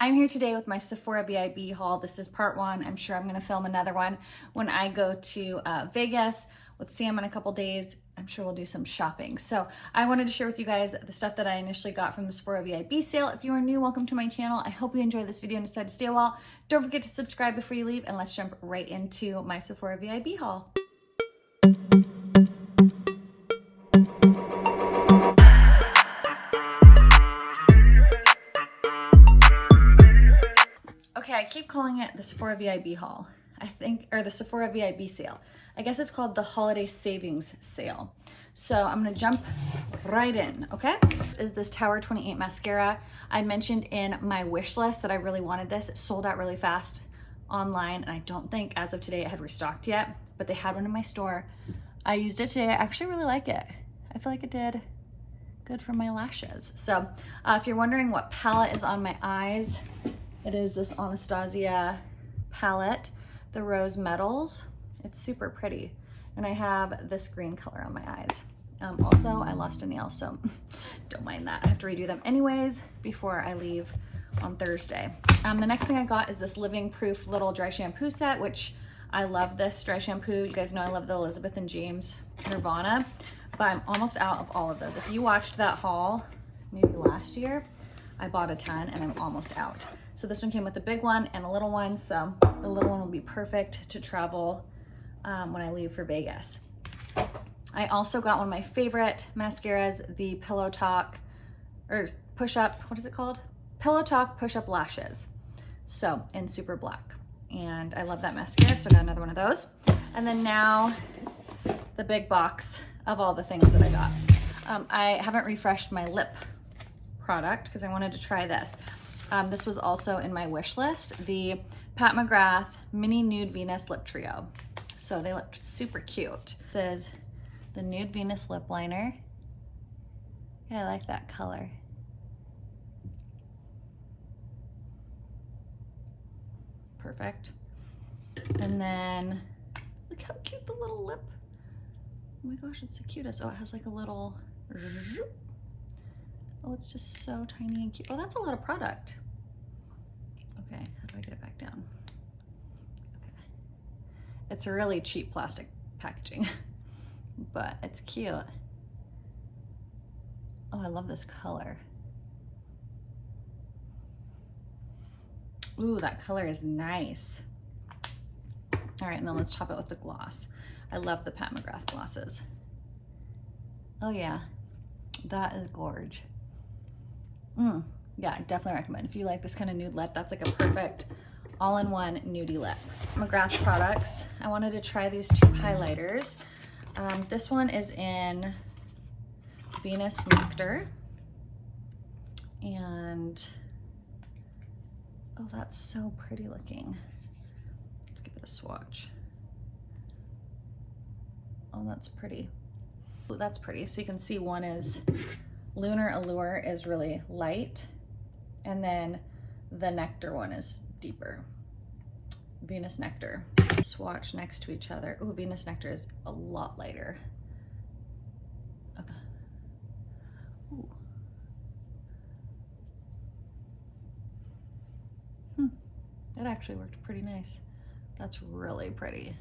I'm here today with my Sephora VIB haul. This is part one. I'm sure I'm gonna film another one when I go to Vegas with Sam in a couple days. I'm sure we'll do some shopping. So I wanted to share with you guys the stuff that I initially got from the Sephora VIB sale. If you are new, welcome to my channel. I hope you enjoyed this video and decide to stay a while. Don't forget to subscribe before you leave, and let's jump right into my Sephora VIB haul. Okay, I keep calling it the Sephora VIB haul, I think, or the Sephora VIB sale. I guess it's called the Holiday Savings Sale. So I'm gonna jump right in, okay? This is this Tower 28 mascara. I mentioned in my wish list that I really wanted this. It sold out really fast online, and I don't think as of today it had restocked yet, but they had one in my store. I used it today. I actually really like it. I feel like it did good for my lashes. So if you're wondering what palette is on my eyes, it is this Anastasia palette, the Rose Metals. It's super pretty. And I have this green color on my eyes. Also, I lost a nail, so don't mind that. I have to redo them anyways before I leave on Thursday. The next thing I got is this Living Proof little dry shampoo set, which I love this dry shampoo. You guys know I love the Elizabeth and James Nirvana, but I'm almost out of all of those. If you watched that haul, maybe last year, I bought a ton and I'm almost out. So this one came with a big one and a little one, so the little one will be perfect to travel when I leave for Vegas. I also got one of my favorite mascaras, the Pillow Talk, or Push Up, what is it called? Pillow Talk Push Up Lashes. So, in super black. And I love that mascara, so I got another one of those. And then now, the big box of all the things that I got. I haven't refreshed my lip product because I wanted to try this. This was also in my wish list, the Pat McGrath Mini Nude Venus Lip Trio. So they look super cute. This is the Nude Venus Lip Liner. Yeah, I like that color. Perfect. And then, look how cute the little lip. Oh my gosh, it's the cutest. Oh, it has like a little, oh, it's just so tiny and cute. Oh, that's a lot of product. Okay, how do I get it back down? Okay. It's a really cheap plastic packaging, but it's cute. Oh, I love this color. Ooh, that color is nice. All right, and then let's top it with the gloss. I love the Pat McGrath glosses. Oh yeah, that is gorge. Yeah, I definitely recommend. If you like this kind of nude lip, that's like a perfect all-in-one nudie lip. McGrath products. I wanted to try these two highlighters. This one is in Venus Nectar. And, oh, that's so pretty looking. Let's give it a swatch. Oh, that's pretty. Oh, that's pretty. So you can see one is Lunar Allure is really light, and then the Nectar one is deeper. Venus Nectar. Swatch next to each other. Ooh, Venus Nectar is a lot lighter. Okay. Ooh. It actually worked pretty nice. That's really pretty.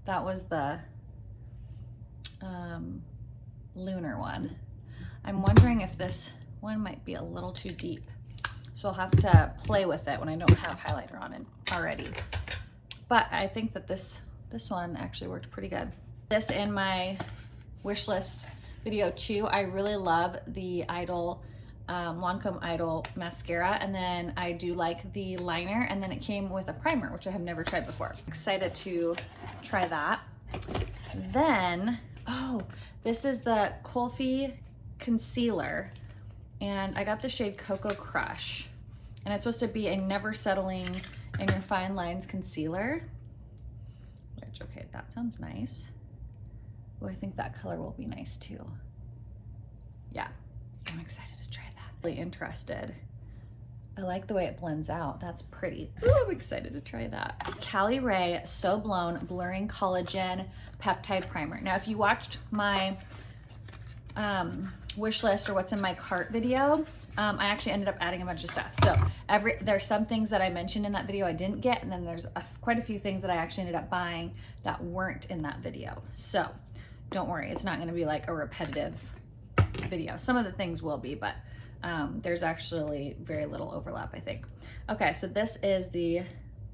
That was the Lunar one. I'm wondering if this one might be a little too deep. So I'll have to play with it when I don't have highlighter on it already. But I think that this one actually worked pretty good. This in my wish list video too. I really love the Idol, Lancome Idol mascara. And then I do like the liner, and then it came with a primer, which I have never tried before. Excited to try that. Then, oh, this is the Kulfi concealer, and I got the shade Cocoa Crush, and it's supposed to be a never settling in your fine lines concealer, which, okay, that sounds nice. Oh, I think that color will be nice too. Yeah, I'm excited to try that. Really interested. I like the way it blends out. That's pretty. Ooh, I'm excited to try that. Cali Ray So Blown Blurring Collagen Peptide Primer. Now, if you watched my wish list or what's in my cart video, I actually ended up adding a bunch of stuff. So there's some things that I mentioned in that video I didn't get, and then there's quite a few things that I actually ended up buying that weren't in that video. So don't worry, it's not gonna be like a repetitive video. Some of the things will be, but there's actually very little overlap, I think. Okay, so this is the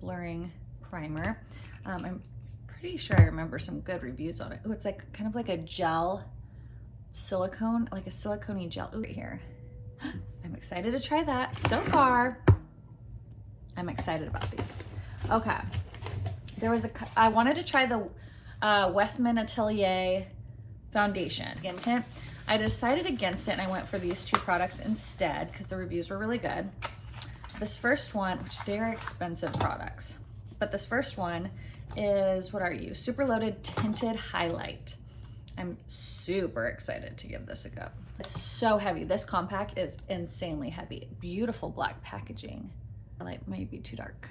blurring primer. I'm pretty sure I remember some good reviews on it. Oh, it's like kind of like a gel silicone, like a silicone gel. Ooh, right here. I'm excited to try that. So far, I'm excited about these. Okay, I wanted to try the Westman Atelier foundation skin tint. I decided against it and I went for these two products instead because the reviews were really good. This first one, which they're expensive products, but this first one is, what are you? Super Loaded Tinted Highlight. I'm super excited to give this a go. It's so heavy. This compact is insanely heavy. Beautiful black packaging. Highlight might be too dark.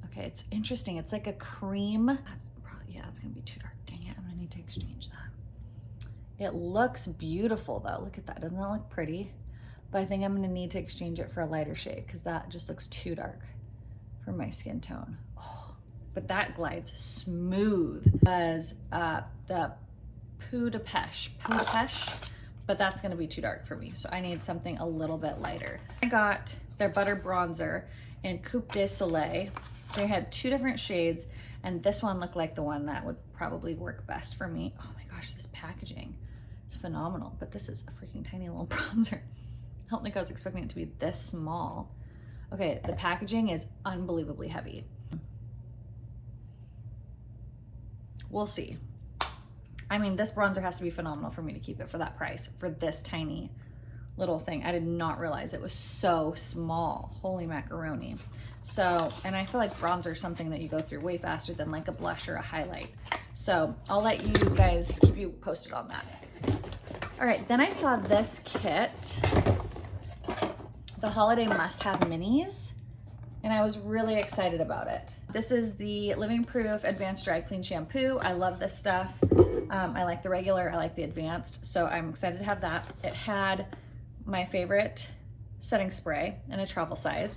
Okay, it's interesting. It's like a cream. That's gonna be too dark. Dang it, I'm gonna need to exchange that. It looks beautiful though. Look at that, doesn't that look pretty? But I think I'm gonna need to exchange it for a lighter shade because that just looks too dark for my skin tone. Oh, but that glides smooth as the Peau de Pêche, but that's gonna be too dark for me. So I need something a little bit lighter. I got their butter bronzer in Coupe de Soleil. They had two different shades, and this one looked like the one that would probably work best for me. Oh my gosh, this packaging is phenomenal, but this is a freaking tiny little bronzer. I don't think I was expecting it to be this small. Okay, the packaging is unbelievably heavy. We'll see. I mean, this bronzer has to be phenomenal for me to keep it for that price, for this tiny little thing. I did not realize it was so small. Holy macaroni. So, and I feel like bronzer is something that you go through way faster than like a blush or a highlight. So I'll let you guys, keep you posted on that. All right, then I saw this kit, the Holiday Must-Have Minis, and I was really excited about it. This is the Living Proof Advanced Dry Clean Shampoo. I love this stuff. I like the regular, I like the advanced, so I'm excited to have that. It had my favorite setting spray in a travel size,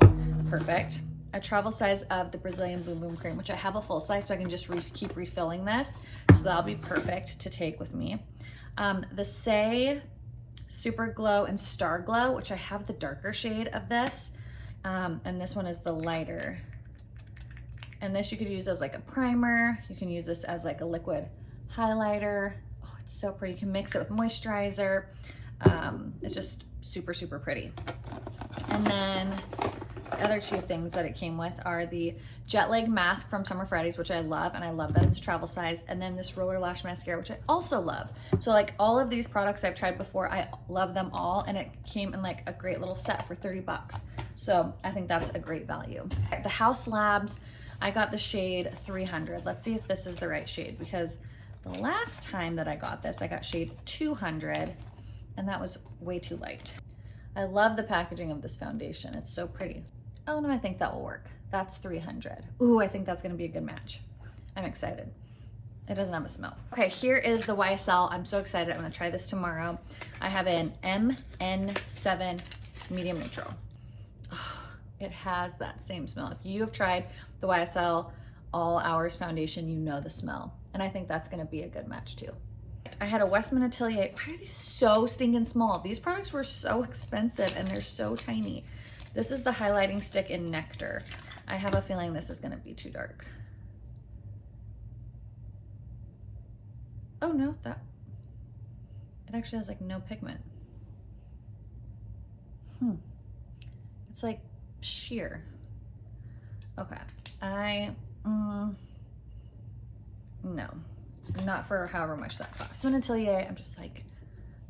perfect. A travel size of the Brazilian Boom Boom Cream, which I have a full size, so I can just keep refilling this, so that'll be perfect to take with me. The Say Super Glow and Star Glow, which I have the darker shade of this, and this one is the lighter. And this you could use as like a primer. You can use this as like a liquid highlighter. Oh, it's so pretty. You can mix it with moisturizer. It's just super, super pretty. And then the other two things that it came with are the Jet Lag Mask from Summer Fridays, which I love, and I love that it's travel size, and then this Roller Lash Mascara, which I also love. So like all of these products I've tried before, I love them all, and it came in like a great little set for 30 bucks. So I think that's a great value. The House Labs, I got the shade 300. Let's see if this is the right shade, because the last time that I got this, I got shade 200, and that was way too light. I love the packaging of this foundation. It's so pretty. Oh no, I think that will work. That's 300. Ooh, I think that's gonna be a good match. I'm excited. It doesn't have a smell. Okay, here is the YSL. I'm so excited. I'm gonna try this tomorrow. I have an MN7 medium neutral. Oh, it has that same smell. If you have tried the YSL All Hours foundation, you know the smell. And I think that's gonna be a good match too. I had a Westman Atelier. Why are these so stinking small? These products were so expensive and they're so tiny. This is the highlighting stick in Nectar. I have a feeling this is gonna be too dark. Oh no, it actually has like no pigment. It's like sheer. Okay, no, not for however much that costs. So in Atelier, I'm just like,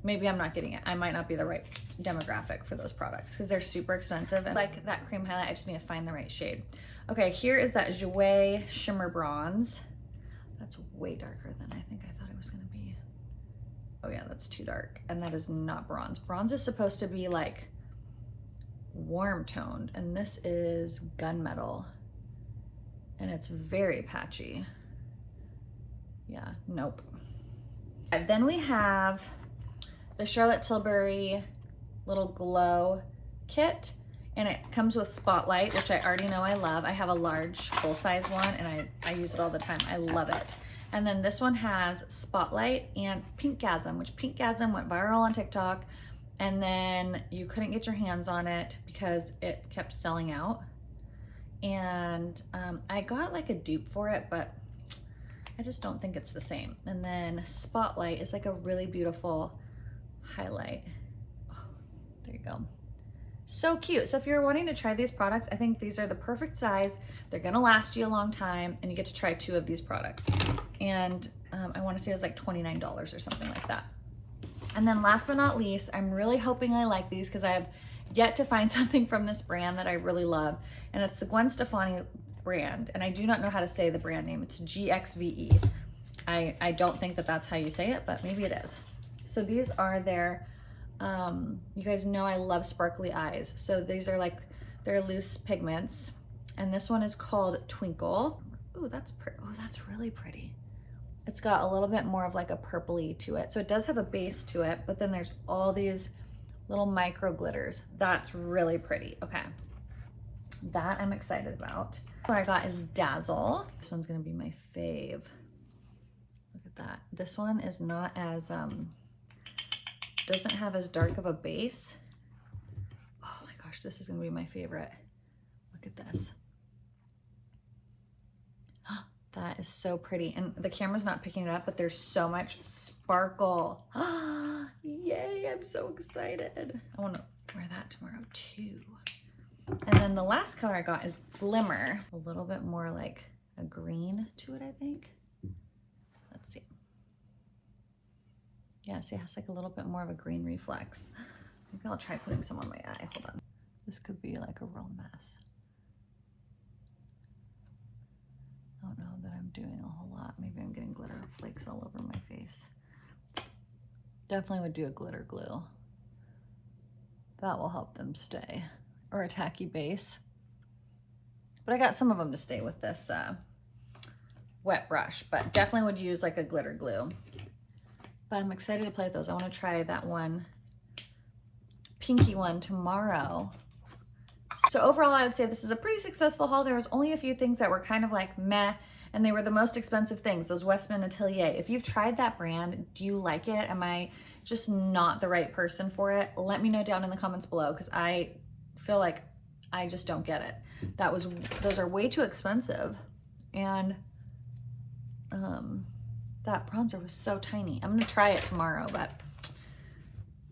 maybe I'm not getting it. I might not be the right demographic for those products because they're super expensive. And like that cream highlight, I just need to find the right shade. Okay, here is that Jouer Shimmer Bronze. That's way darker than I think I thought it was gonna be. Oh yeah, that's too dark. And that is not bronze. Bronze is supposed to be like warm toned, and this is gunmetal. And it's very patchy. Yeah, nope. And then we have the Charlotte Tilbury little glow kit, and it comes with Spotlight, which I already know I love. I have a large full-size one, and I use it all the time. I love it. And then this one has Spotlight and Pinkgasm, which Pinkgasm went viral on TikTok, and then you couldn't get your hands on it because it kept selling out. And I got like a dupe for it, but I just don't think it's the same. And then Spotlight is like a really beautiful highlight. Oh, there you go. So cute. So if you're wanting to try these products, I think these are the perfect size. They're gonna last you a long time, and you get to try 2 of these products. And I wanna say it was like $29 or something like that. And then last but not least, I'm really hoping I like these because I have yet to find something from this brand that I really love. And it's the Gwen Stefani brand. And I do not know how to say the brand name. It's GXVE. I don't think that that's how you say it, but maybe it is. So these are their, you guys know I love sparkly eyes. So these are like, they're loose pigments. And this one is called Twinkle. Ooh, that's really pretty. It's got a little bit more of like a purpley to it. So it does have a base to it, but then there's all these little micro glitters. That's really pretty. Okay, that I'm excited about. What I got is Dazzle. This one's gonna be my fave. Look at that. This one is not as, doesn't have as dark of a base. Oh my gosh, this is gonna be my favorite. Look at this. That is so pretty. And the camera's not picking it up, but there's so much sparkle. Yay, I'm so excited. I wanna wear that tomorrow too. And then the last color I got is Glimmer. A little bit more like a green to it, I think. Let's see. Yeah, see, it has like a little bit more of a green reflex. Maybe I'll try putting some on my eye. Hold on. This could be like a real mess. I don't know that I'm doing a whole lot. Maybe I'm getting glitter flakes all over my face. Definitely would do a glitter glue. That will help them stay. Or a tacky base. But I got some of them to stay with this wet brush, but definitely would use like a glitter glue. But I'm excited to play with those. I want to try that one, pinky one, tomorrow. So overall, I would say this is a pretty successful haul. There was only a few things that were kind of like meh, and they were the most expensive things, those Westman Atelier. If you've tried that brand, do you like it? Am I just not the right person for it? Let me know down in the comments below, because I feel like I just don't get it. Those are way too expensive, and that bronzer was so tiny. I'm gonna try it tomorrow, but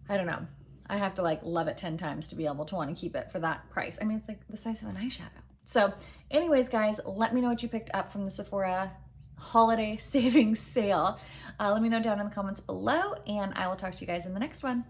I don't know. I have to like love it 10 times to be able to want to keep it for that price. I mean, it's like the size of an eyeshadow. So anyways, guys, let me know what you picked up from the Sephora Holiday Savings Sale. Let me know down in the comments below, and I will talk to you guys in the next one.